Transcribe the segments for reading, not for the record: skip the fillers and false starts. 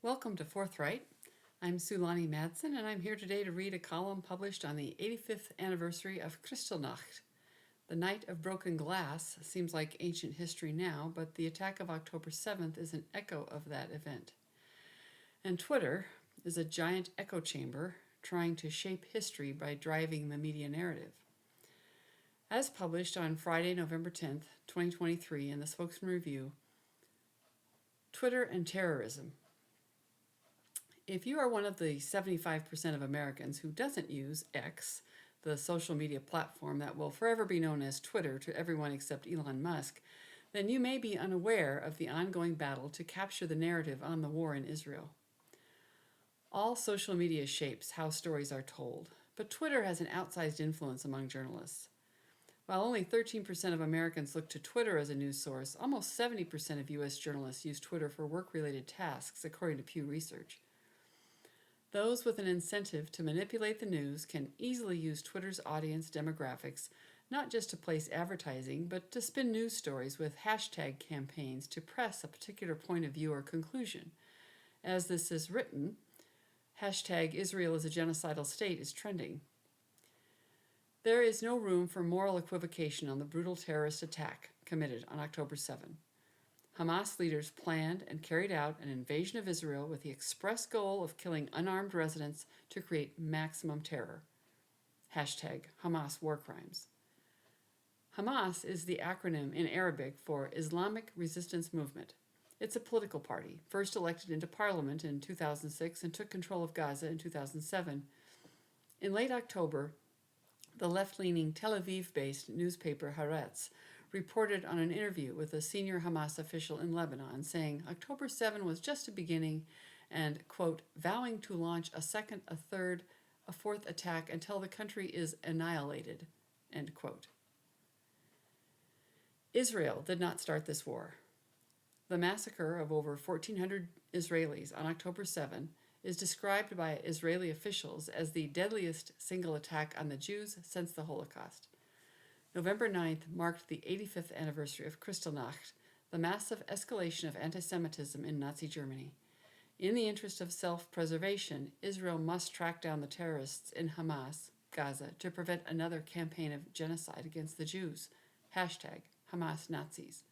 Welcome to Forthright. I'm Sulani Madsen, and I'm here today to read a column published on the 85th anniversary of Kristallnacht. The Night of Broken Glass seems like ancient history now, but the attack of October 7th is an echo of that event. And Twitter is a giant echo chamber trying to shape history by driving the media narrative. As published on Friday, November 10th, 2023, in the Spokesman Review, Twitter and Terrorism. If you are one of the 75% of Americans who doesn't use X, the social media platform that will forever be known as Twitter to everyone except Elon Musk, then you may be unaware of the ongoing battle to capture the narrative on the war in Israel. All social media shapes how stories are told, but Twitter has an outsized influence among journalists. While only 13% of Americans look to Twitter as a news source, almost 70% of U.S. journalists use Twitter for work-related tasks, according to Pew Research. Those with an incentive to manipulate the news can easily use Twitter's audience demographics not just to place advertising, but to spin news stories with hashtag campaigns to press a particular point of view or conclusion. As this is written, hashtag Israel is a genocidal state is trending. There is no room for moral equivocation on the brutal terrorist attack committed on October 7. Hamas leaders planned and carried out an invasion of Israel with the express goal of killing unarmed residents to create maximum terror. Hashtag Hamas war crimes. Hamas is the acronym in Arabic for Islamic Resistance Movement. It's a political party, first elected into parliament in 2006 and took control of Gaza in 2007. In late October, the left-leaning Tel Aviv-based newspaper Haaretz reported on an interview with a senior Hamas official in Lebanon, saying October 7 was just a beginning and, quote, vowing to launch a second, a third, a fourth attack until the country is annihilated, end quote. Israel did not start this war. The massacre of over 1,400 Israelis on October 7 is described by Israeli officials as the deadliest single attack on the Jews since the Holocaust. November 9th marked the 85th anniversary of Kristallnacht, the massive escalation of anti-Semitism in Nazi Germany. In the interest of self-preservation, Israel must track down the terrorists in Hamas, Gaza, to prevent another campaign of genocide against the Jews. Hashtag Hamas Nazis.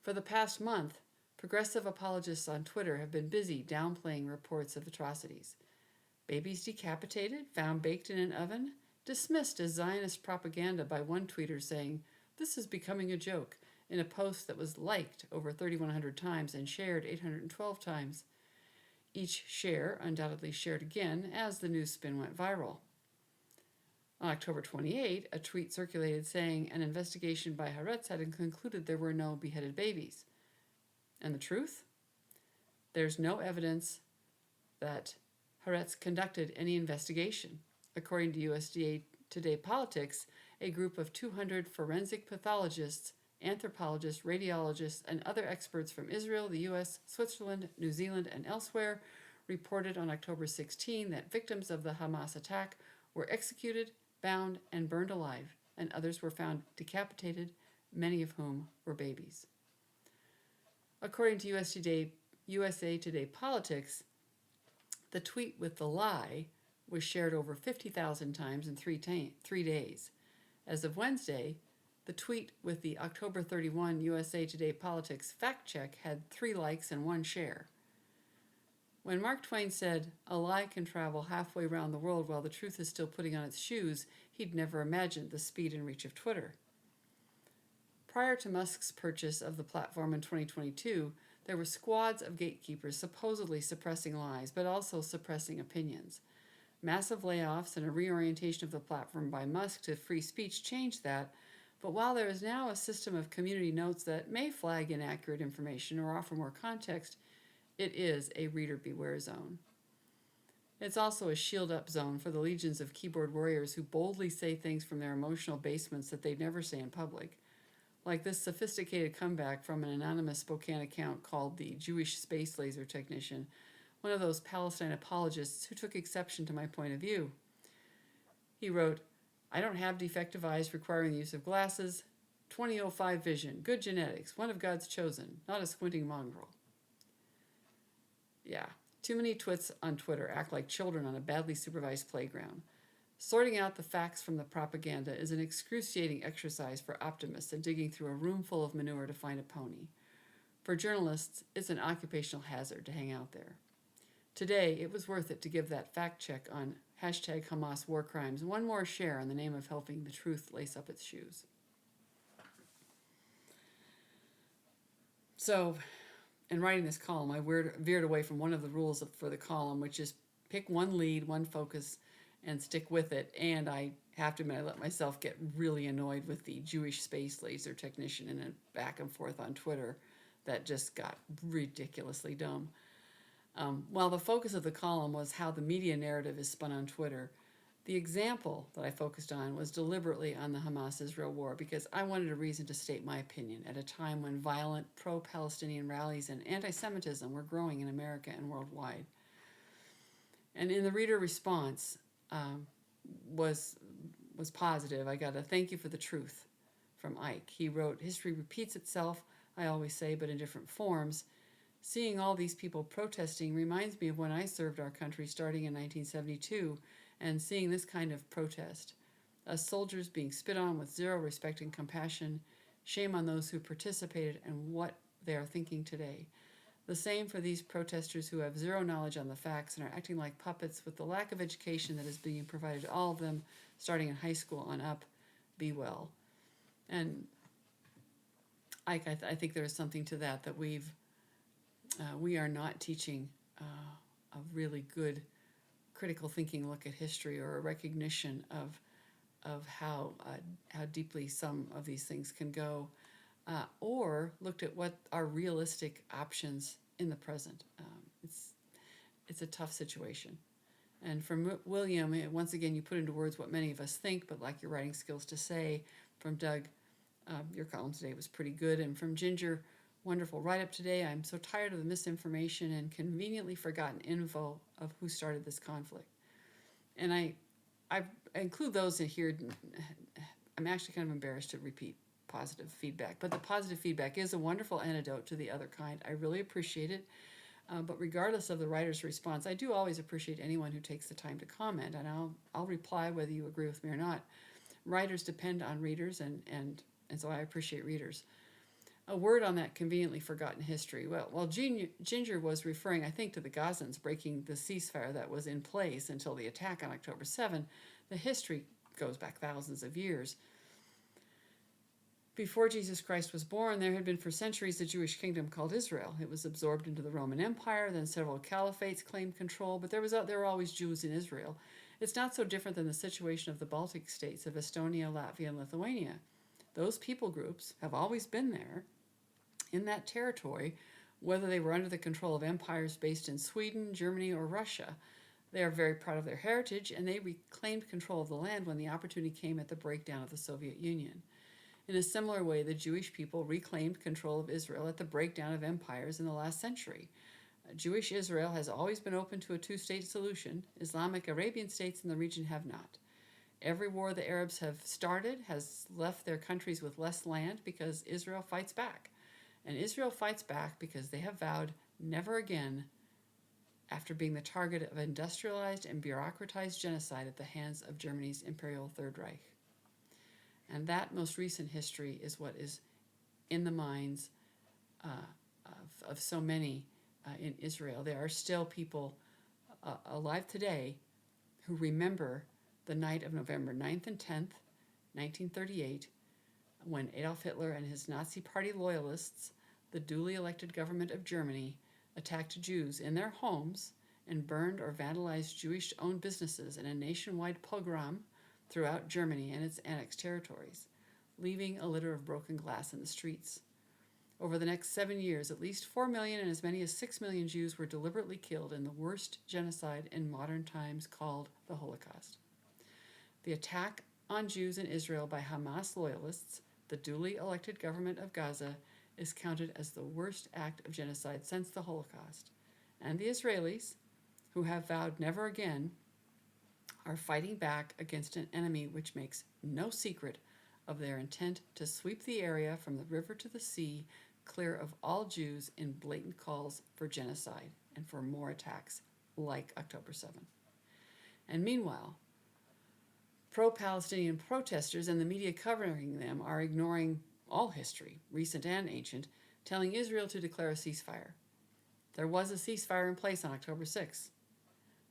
For the past month, progressive apologists on Twitter have been busy downplaying reports of atrocities. Babies decapitated, found baked in an oven, dismissed as Zionist propaganda by one tweeter saying, "This is becoming a joke," in a post that was liked over 3,100 times and shared 812 times. Each share undoubtedly shared again as the news spin went viral. On October 28, a tweet circulated saying an investigation by Haaretz had concluded there were no beheaded babies. And the truth? There's no evidence that Haaretz conducted any investigation. According to USDA Today Politics, a group of 200 forensic pathologists, anthropologists, radiologists, and other experts from Israel, the US, Switzerland, New Zealand, and elsewhere reported on October 16 that victims of the Hamas attack were executed, bound, and burned alive, and others were found decapitated, many of whom were babies. According to USA Today Politics, the tweet with the lie was shared over 50,000 times in 3 days. As of Wednesday, the tweet with the October 31 USA Today Politics fact check had 3 likes and 1 share. When Mark Twain said, "A lie can travel halfway around the world while the truth is still putting on its shoes," he'd never imagined the speed and reach of Twitter. Prior to Musk's purchase of the platform in 2022, there were squads of gatekeepers supposedly suppressing lies, but also suppressing opinions. Massive layoffs and a reorientation of the platform by Musk to free speech changed that, but while there is now a system of community notes that may flag inaccurate information or offer more context, it is a reader beware zone. It's also a shield-up zone for the legions of keyboard warriors who boldly say things from their emotional basements that they'd never say in public, like this sophisticated comeback from an anonymous Spokane account called the Jewish Space Laser Technician, one of those Palestine apologists who took exception to my point of view. He wrote, "I don't have defective eyes requiring the use of glasses. 2005 vision, good genetics, one of God's chosen, not a squinting mongrel." Yeah. Too many twits on Twitter act like children on a badly supervised playground. Sorting out the facts from the propaganda is an excruciating exercise for optimists and digging through a room full of manure to find a pony. For journalists, it's an occupational hazard to hang out there. Today, it was worth it to give that fact check on hashtag Hamas war crimes one more share in the name of helping the truth lace up its shoes. So, in writing this column, I veered away from one of the rules for the column, which is pick one lead, one focus, and stick with it. And I have to admit, I let myself get really annoyed with the Jewish space laser technician in a back and forth on Twitter that just got ridiculously dumb. While the focus of the column was how the media narrative is spun on Twitter, the example that I focused on was deliberately on the Hamas-Israel war because I wanted a reason to state my opinion at a time when violent pro-Palestinian rallies and anti-Semitism were growing in America and worldwide. And in the reader response was positive. I got a thank you for the truth from Ike. He wrote, "History repeats itself, I always say, but in different forms. Seeing all these people protesting reminds me of when I served our country starting in 1972 and seeing this kind of protest. Us soldiers being spit on with zero respect and compassion. Shame on those who participated and what they are thinking today. The same for these protesters who have zero knowledge on the facts and are acting like puppets with the lack of education that is being provided to all of them, starting in high school on up. Be well." And I think there is something to that we are not teaching a really good critical thinking look at history or a recognition of how deeply some of these things can go, or looked at what are realistic options in the present. It's a tough situation. And from William, once again, you put into words what many of us think, but lack your writing skills to say. From Doug, your column today was pretty good. And from Ginger, wonderful write-up today. I'm so tired of the misinformation and conveniently forgotten info of who started this conflict. And I include those in here. I'm actually kind of embarrassed to repeat positive feedback, but the positive feedback is a wonderful antidote to the other kind. I really appreciate it. But regardless of the writer's response, I do always appreciate anyone who takes the time to comment, and I'll reply whether you agree with me or not. Writers depend on readers, and so I appreciate readers. A word on that conveniently forgotten history. Well, while Ginger was referring, I think, to the Gazans breaking the ceasefire that was in place until the attack on October 7, the history goes back thousands of years. Before Jesus Christ was born, there had been for centuries a Jewish kingdom called Israel. It was absorbed into the Roman Empire, then several caliphates claimed control, but there were always Jews in Israel. It's not so different than the situation of the Baltic states of Estonia, Latvia, and Lithuania. Those people groups have always been there in that territory, whether they were under the control of empires based in Sweden, Germany, or Russia. They are very proud of their heritage, and they reclaimed control of the land when the opportunity came at the breakdown of the Soviet Union. In a similar way, the Jewish people reclaimed control of Israel at the breakdown of empires in the last century. Jewish Israel has always been open to a two-state solution. Islamic Arabian states in the region have not. Every war the Arabs have started has left their countries with less land because Israel fights back. And Israel fights back because they have vowed never again after being the target of industrialized and bureaucratized genocide at the hands of Germany's Imperial Third Reich. And that most recent history is what is in the minds of so many in Israel. There are still people alive today who remember the night of November 9th and 10th, 1938, when Adolf Hitler and his Nazi Party loyalists, the duly elected government of Germany, attacked Jews in their homes and burned or vandalized Jewish-owned businesses in a nationwide pogrom throughout Germany and its annexed territories, leaving a litter of broken glass in the streets. Over the next 7 years, at least 4 million and as many as 6 million Jews were deliberately killed in the worst genocide in modern times called the Holocaust. The attack on Jews in Israel by Hamas loyalists, the duly elected government of Gaza, is counted as the worst act of genocide since the Holocaust. And the Israelis, who have vowed never again, are fighting back against an enemy which makes no secret of their intent to sweep the area from the river to the sea clear of all Jews in blatant calls for genocide and for more attacks like October 7. And meanwhile, pro-Palestinian protesters and the media covering them are ignoring all history, recent and ancient, telling Israel to declare a ceasefire. There was a ceasefire in place on October 6.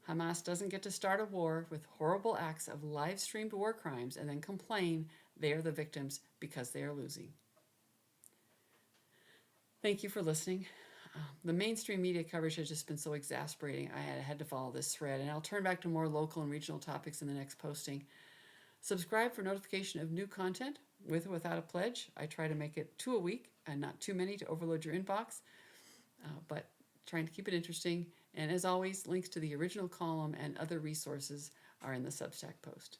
Hamas doesn't get to start a war with horrible acts of live-streamed war crimes and then complain they are the victims because they are losing. Thank you for listening. The mainstream media coverage has just been so exasperating. I had to follow this thread, and I'll turn back to more local and regional topics in the next posting. Subscribe for notification of new content with or without a pledge. I try to make it 2 a week and not too many to overload your inbox, but trying to keep it interesting. And as always, links to the original column and other resources are in the Substack post.